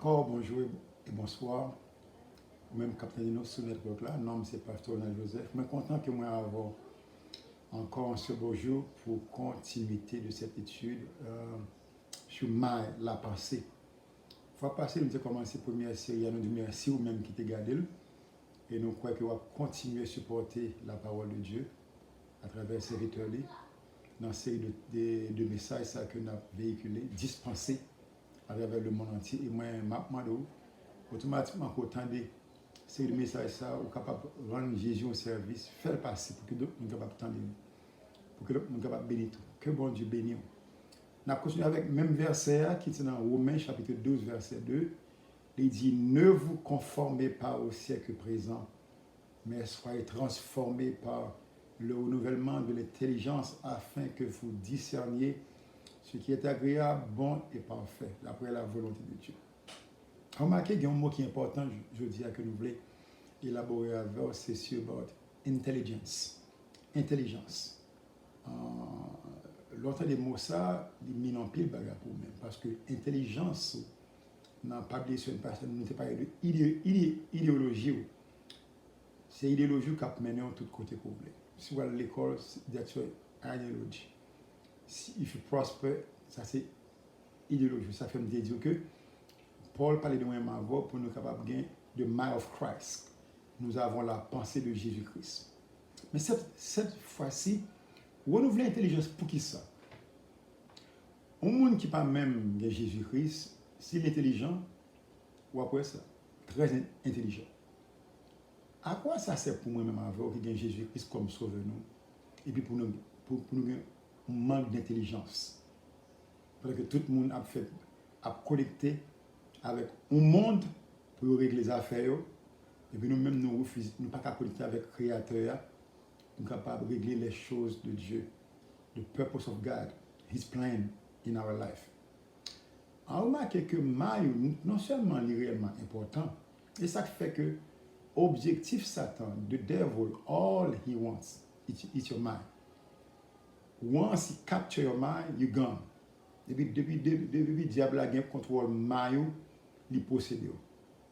Encore bonjour et bonsoir. Même capitaine de sur notre là, nom c'est Pasteur Ronald Joseph. Je suis content que moi avoir encore ce beau jour pour continuité de cette étude sur la pensée. Fois passée, nous avons commencé la première série, nous disons merci ou même qui t'a gardé. Et nous croyons qu'on va continuer à supporter la parole de Dieu à travers ces serviteurs dans la série de messages que nous avons véhiculés, dispensés à travers le monde entier. Et moi, automatiquement, quand on entend ces messages, ça, on est capable de rendre Jésus au service, faire passer pour que d'autres soient capables d'entendre, pour que d'autres soient capables de bénir. Que bon Dieu bénisse. On a continué avec le même verset qui est dans Romains chapitre 12, verset 2. Il dit, ne vous conformez pas au siècle présent, mais soyez transformés par le renouvellement de l'intelligence afin que vous discerniez ce qui est agréable, bon et parfait, d'après la volonté de Dieu. Remarquez qu'il y a un mot qui est important, je dis à que nous voulons élaborer avec, c'est sur intelligence. Intelligence. L'autre des mots, ça, il mine en pile bagarre pour même, parce que intelligence, n'a pas oublié sur une personne, nous ne parlé d'idéologie. C'est l'idéologie qui a mené en tout côté pour vous. Si vous allez à l'école, that's your ideology. If you prosper, ça c'est idéologie. Ça fait me dire que Paul parlait de moi avant pour nous capables de gagner the mind of Christ. Nous avons la pensée de Jésus-Christ. Mais cette fois-ci, renouveler l'intelligence pour qui ça? Un monde qui pas même de Jésus-Christ, s'il est intelligent, ou après ça, très intelligent. À quoi ça sert pour moi-même avant qui gagne Jésus-Christ comme sauveur nous? Et puis pour nous gagner un manque d'intelligence. Parce que tout le monde a connecté avec un monde pour régler les affaires. Et puis nous-mêmes, nous refusons, nous ne sommes pas connecter avec le Créateur. Nous sommes capables de régler les choses de Dieu. The purpose of God, His plan in our life. On remarque que Maïu, non seulement il est réellement important, et ça fait que objectif Satan, the devil, all he wants, it's your mind. Once he captures your mind, you're gone. Depuis le diable a contrôle Maïu, il possède.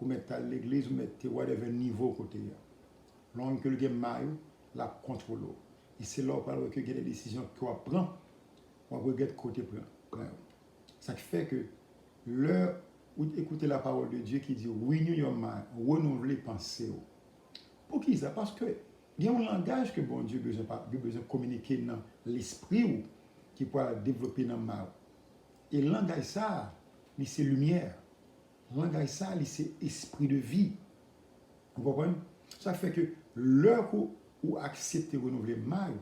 Vous mettez à l'église, vous mettez whatever niveau côté. Lorsque que le game Maïu, la contrôle. Et c'est là que il y a des décisions qu'on prend, on regarde côté prend. Ça fait que l'heure où écoutez la parole de Dieu qui dit renew your mind, renouveler pensée. Pour qui ça? Parce que il y a un langage que bon Dieu a besoin de communiquer dans l'esprit qui peut développer dans le mal. Et le langage ça, c'est lumière. Le langage ça, c'est esprit de vie. Vous comprenez? Ça fait que l'heure où accepter renouveler le mal,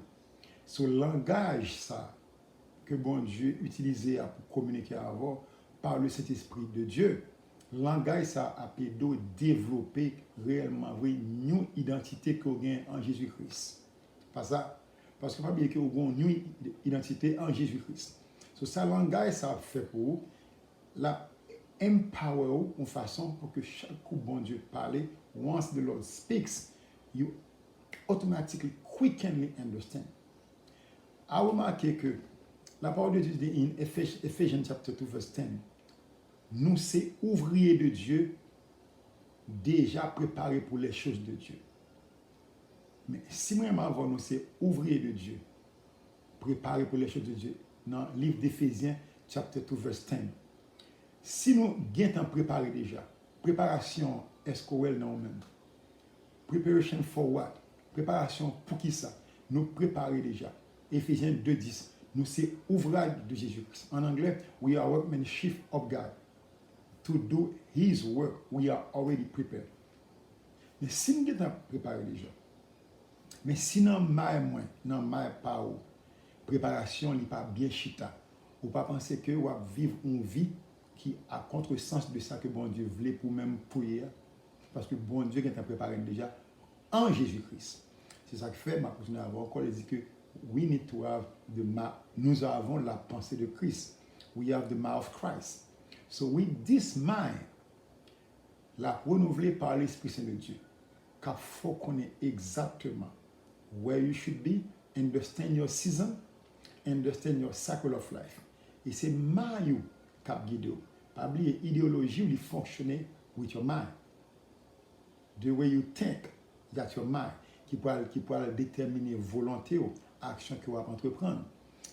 ce langage ça que bon Dieu utilisait pour communiquer avant par le Saint-Esprit de Dieu, langage ça a pu développer réellement une identité qu'on gagne en Jésus-Christ. Pas ça, parce que pas bien que vous avez une identité en Jésus-Christ. So ça langage ça fait pour la empower en façon pour que chaque coup bon Dieu parle, once the Lord speaks, you automatically quickly understand. A remarqué que la parole de Dieu dit in Ephesians chapter 2 verse 10, nous sommes ouvriers de Dieu déjà préparés pour les choses de Dieu. Mais si vraiment avant nous sommes ouvriers de Dieu préparés pour les choses de Dieu, dans le livre d'Éphésiens chapter 2 verse 10, si nous gagnons préparé déjà, préparation est-ce qu'on est non même? Preparation for what? Préparation pour qui ça? Nous préparer déjà. Éphésiens 2:10. Nous sommes ouvrage de Jésus-Christ. En anglais, we are workmanship of God. To do His work, we are already prepared. Mais si nous sommes préparés déjà, mais si nous sommes pas préparation n'est pas bien chita, ou pas penser que vous vivre une vie qui a contresens de ça que bon Dieu voulait pour même prier, parce que bon Dieu est préparé déjà en Jésus-Christ. C'est ça que fait, ma continuer avant encore, il dit que we need to have nous avons la pensée de Christ. We have the mind of Christ. So with this mind, la renouvelée par l'Esprit Saint de Dieu, qu'il faut connaître exactement where you should be, understand your season, understand your cycle of life. Et c'est Maïu qui a guidé. Pas oublier, idéologie, il fonctionne with your mind. The way you think, that's your mind. Qui peut déterminer volonté ou action que vous allez entreprendre.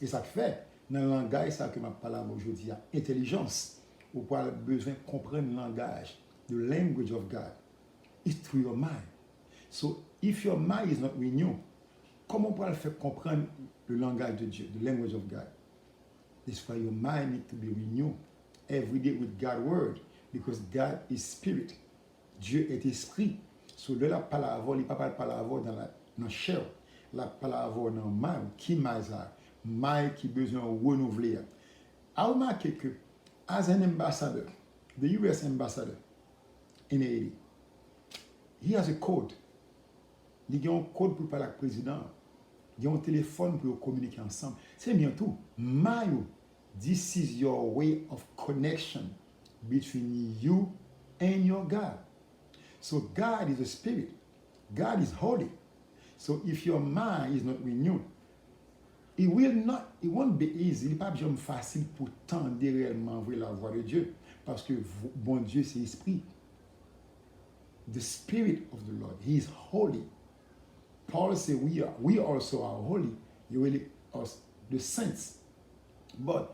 Et ça fait, dans le langage, ça que je parle aujourd'hui, intelligence. Vous avez besoin de comprendre le langage, the language of God. It's through your mind. So, if your mind is not renewed, comment on peut le faire comprendre le langage de Dieu, the language of God? That's why your mind needs to be renewed every day with God's word, because God is spirit. Dieu est esprit. So, de la parole, il ne parle pas parole dans la chair. La parole dans le mind, qui m'a mind qui besoin de renouveler. A remarqué que, as an ambassador, the US ambassador in Haiti, he has a code. Il a un code pour parler avec le président. Il a un téléphone pour communiquer ensemble. C'est bien tout. Mayo, this is your way of connection between you and your God. So God is a spirit. God is holy. So if your mind is not renewed, it won't be easy. Il n'est pas bien facile pour tendre réellement voir la voix de Dieu. Parce que bon Dieu, c'est esprit. The spirit of the Lord, he is holy. Paul says we also are holy. You really are the saints. But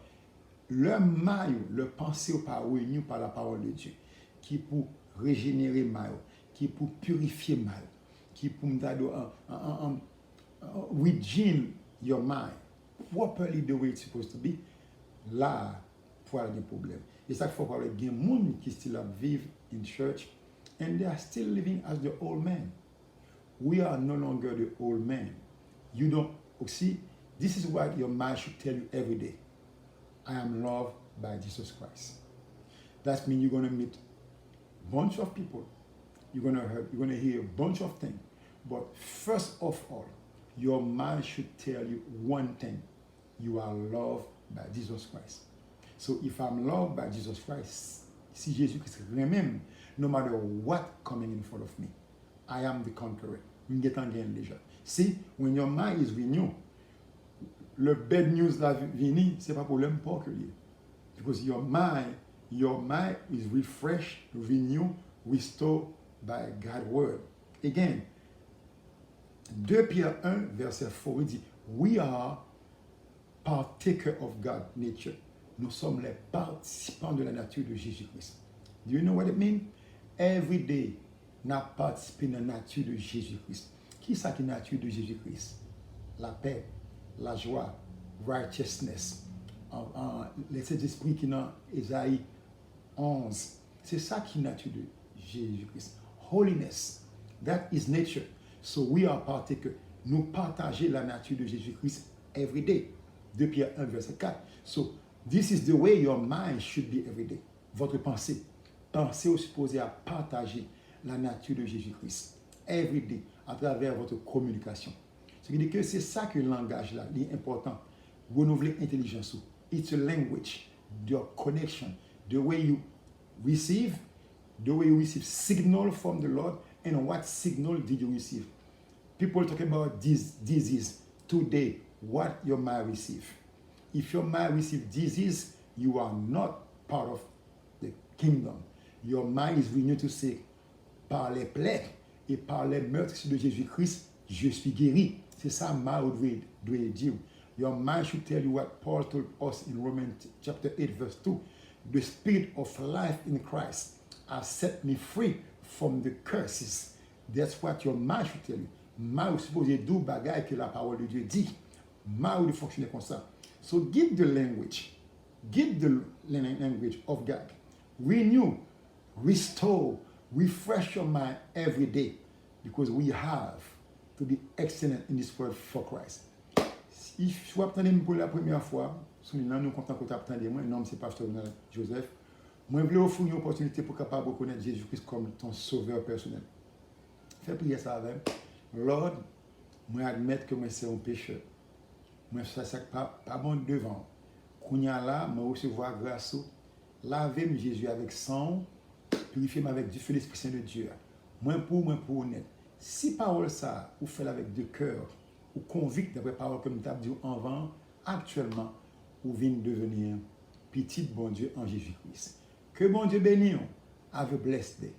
le maillot, le pensée par réuni par la parole de Dieu, qui pour régénérer maillot, qui pour purifier maillot, qui pour redeem your mind properly the way it's supposed to be, là, pour avoir des problèmes. Et ça faut parler de gens qui still vivent in church and they are still living as the old man. We are no longer the old man. You don't see, this is what your mind should tell you every day. I am loved by Jesus Christ. That means you're going to meet a bunch of people. You're going to hear a bunch of things. But first of all, your mind should tell you one thing. You are loved by Jesus Christ. So if I'm loved by Jesus Christ, si Jésus-Christ remember, no matter what coming in front of me, I am the conqueror. See, when your mind is renewed, le bad news là vini, c'est pas problème pour que lié. Because your mind is refreshed, renewed, restored by God's word. Again, 2 Pierre 1, verset 4, il dit, we are partaker of God's nature. Nous sommes les participants de la nature de Jésus-Christ. Do you know what it means? Every day, nous participons de la nature de Jésus-Christ. Qui est la nature de Jésus-Christ? La paix, la joie, righteousness, les esprits qui dans Ésaïe 11. C'est ça qui est la nature de Jésus-Christ. Holiness, that is nature. So we are partakers. Nous partageons la nature de Jésus-Christ every day. 2 Pierre 1, verset 4. So this is the way your mind should be every day. Votre pensée. Pensez au supposé à partager la nature de Jésus-Christ every day à travers votre communication. Ce qui dit que c'est ça que le langage là est important. Renouveler l'intelligence. It's a language, your connection, the way you receive signal from the Lord, and what signal did you receive? People talk about disease. Today, what your mind receive. If your mind receive disease, you are not part of the kingdom. Your mind is renewed to say, par les plaies et par les meurtres de Jésus-Christ, je suis guéri. C'est ça, mind doit dire. Your mind should tell you what Paul told us in Romans chapter 8, verse 2. The spirit of life in Christ has set me free from the curses. That's what your mind should tell you. Mind est supposé dire bagaille que la parole de Dieu dit. Mind doit fonctionner comme ça. So give the language. Give the language of God. Renew, restore, refresh your mind every day. Because we have to be excellent in this word for Christ. Si vous attendez pour la première fois, nous comptons que vous attendez. Moi, nom c'est Pasteur Joseph. Moi, je voulais offrir une opportunité pour capable reconnaître Jésus-Christ comme ton sauveur personnel. Fais prier ça avec. Lord, moi admettre que moi c'est un pécheur. Moi ça pas bon devant. Kounya là, moi recevoir grâce. Lavez-moi Jésus avec sang, purifiez-moi avec du feu de l'Esprit Saint de Dieu. Moi pour honnête. Si parole ça, ou fait avec de cœur, ou convict d'après parole comme tu as dit avant, actuellement, ou vient devenir petit bon Dieu en Jésus-Christ. Que bon Dieu bénisse. Have a blessed day.